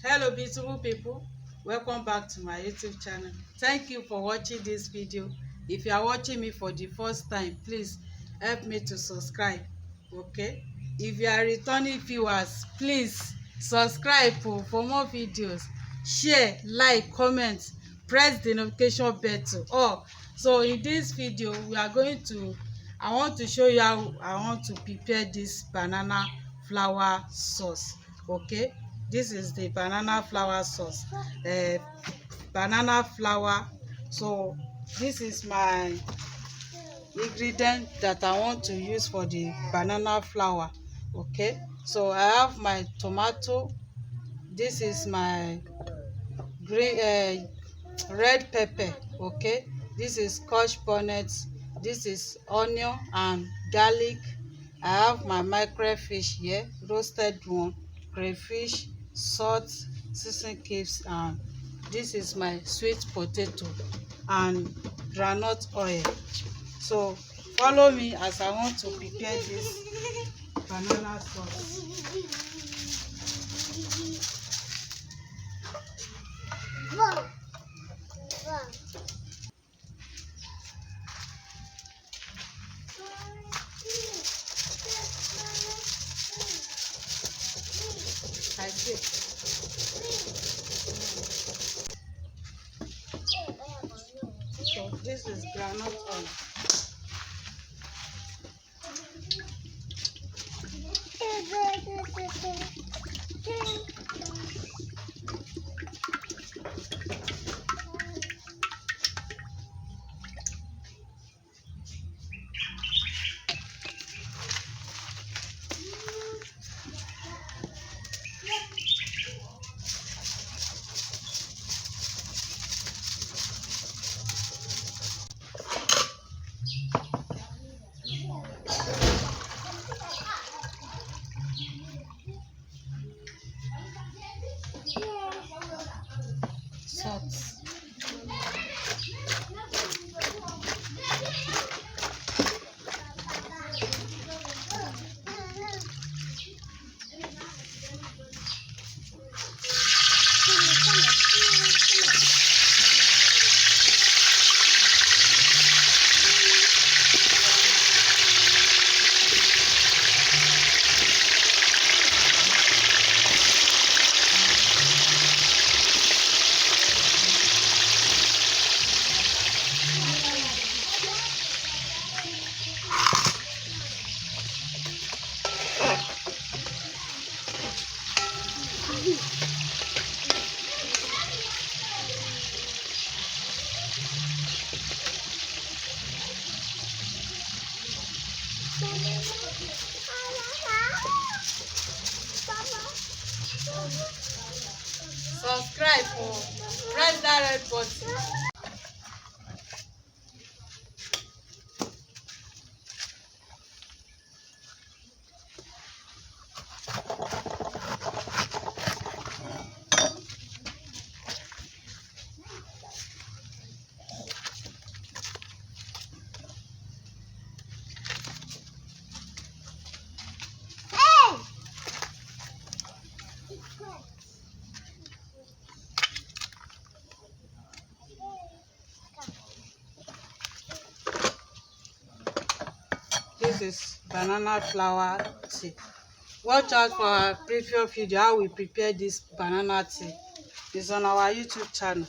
Hello beautiful people, welcome back to my YouTube channel. Thank you for watching this video. If you are watching me for the first time, please help me to subscribe. Okay, if you are returning viewers, please subscribe for more videos. Share, like, comment, press the notification bell all. So in this video I want to show you how I want to prepare this banana flour sauce. Okay, this is the banana flour sauce, banana flour. So this is my ingredient that I want to use for the banana flour. Okay, so I have my tomato, this is my green red pepper. Okay, this is scotch bonnet, this is onion and garlic. I have my microfish here, roasted one, crayfish, salt, season cubes, and this is my sweet potato and groundnut oil. So follow me as I want to prepare this banana sauce. I see. So this is groundnut oil. Salt. Subscribe press that red button. This is banana flour tea. Watch out for our previous video how we prepare this banana tea. It's on our YouTube channel.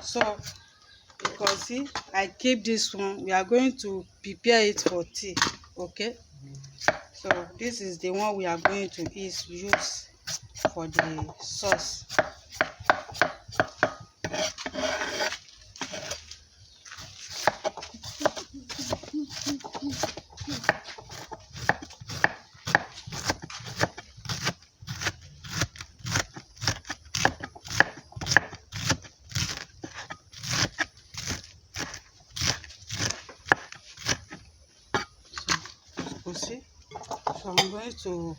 So you can see I keep this one. We are going to prepare it for tea. Okay, so this is the one we are going to use for the sauce. See, so I'm going to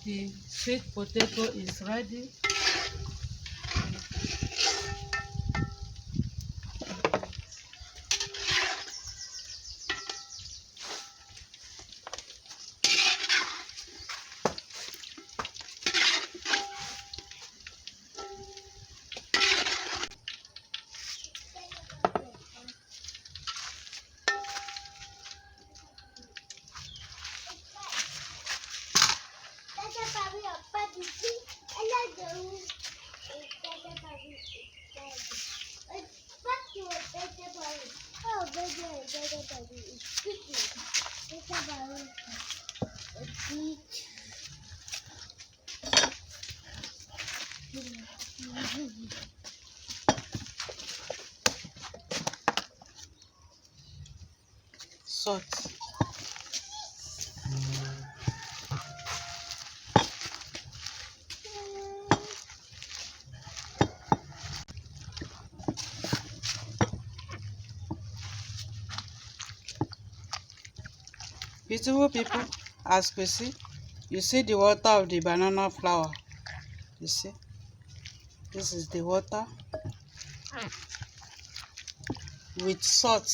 The sweet potato is ready. Salt. Beautiful people, as we see, you see the water of the banana flour. You see, this is the water with salt.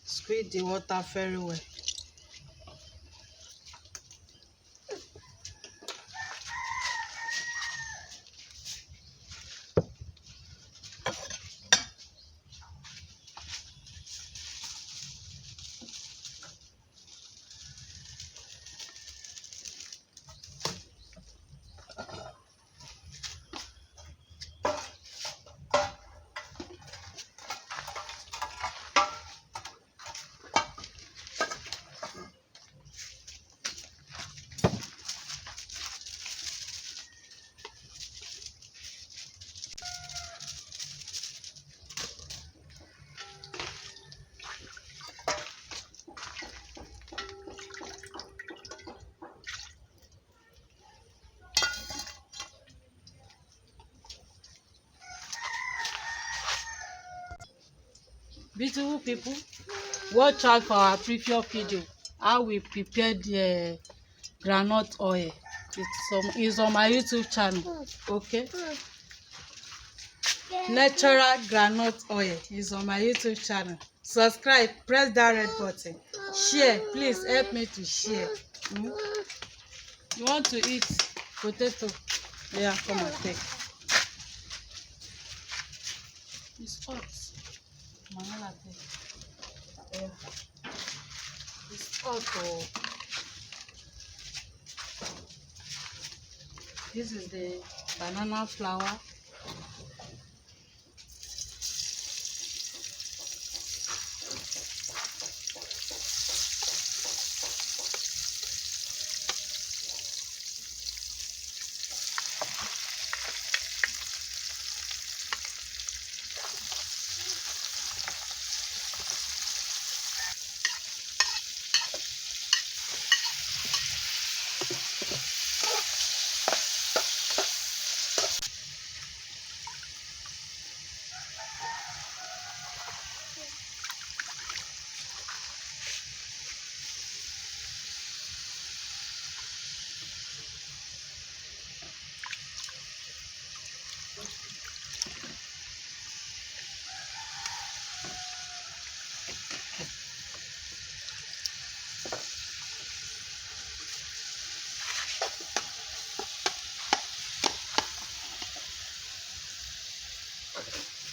Squeeze the water very well. Beautiful people, watch out for our previous video how we prepared the groundnut oil. It's on my YouTube channel. Okay, natural groundnut oil is on my YouTube channel. Subscribe, press that red button, share. Please help me to share. You want to eat potato? Yeah, come and take. It's hot. Manala take. Yeah. It's hot. Oh. This is the banana flour.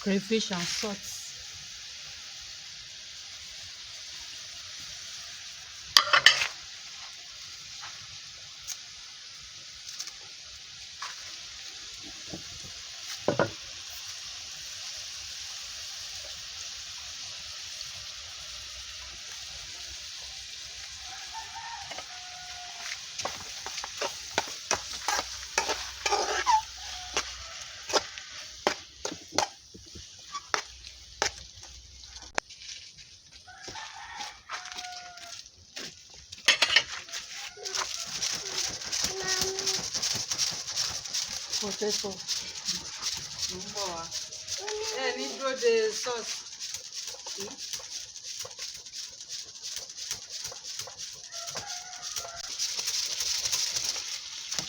Crayfish and salt. Potato. Need go the sauce.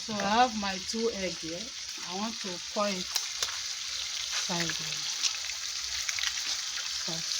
So I have my 2 eggs here. I want to pour it inside the sauce.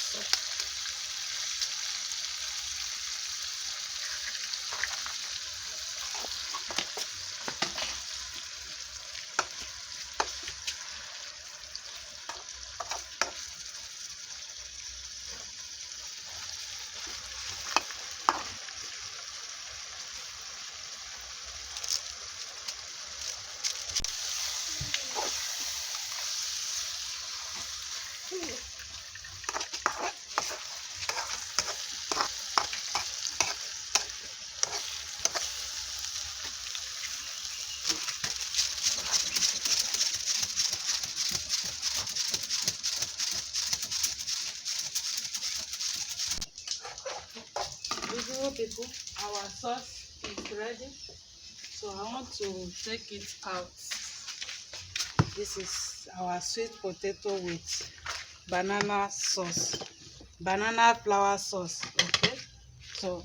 Beautiful people, our sauce is ready. So I want to take it out. This is our sweet potato with banana sauce, banana flour sauce. Okay, so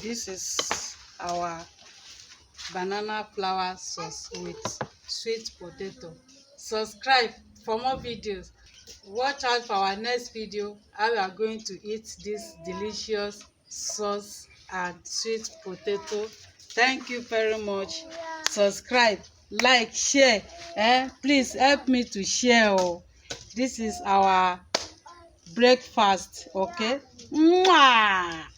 this is our banana flour sauce with sweet potato. Subscribe for more videos. Watch out for our next video, how we are going to eat this delicious sauce and sweet potato. Thank you very much. Subscribe, like, share. Please help me to share. This is our breakfast. Okay. Mwah!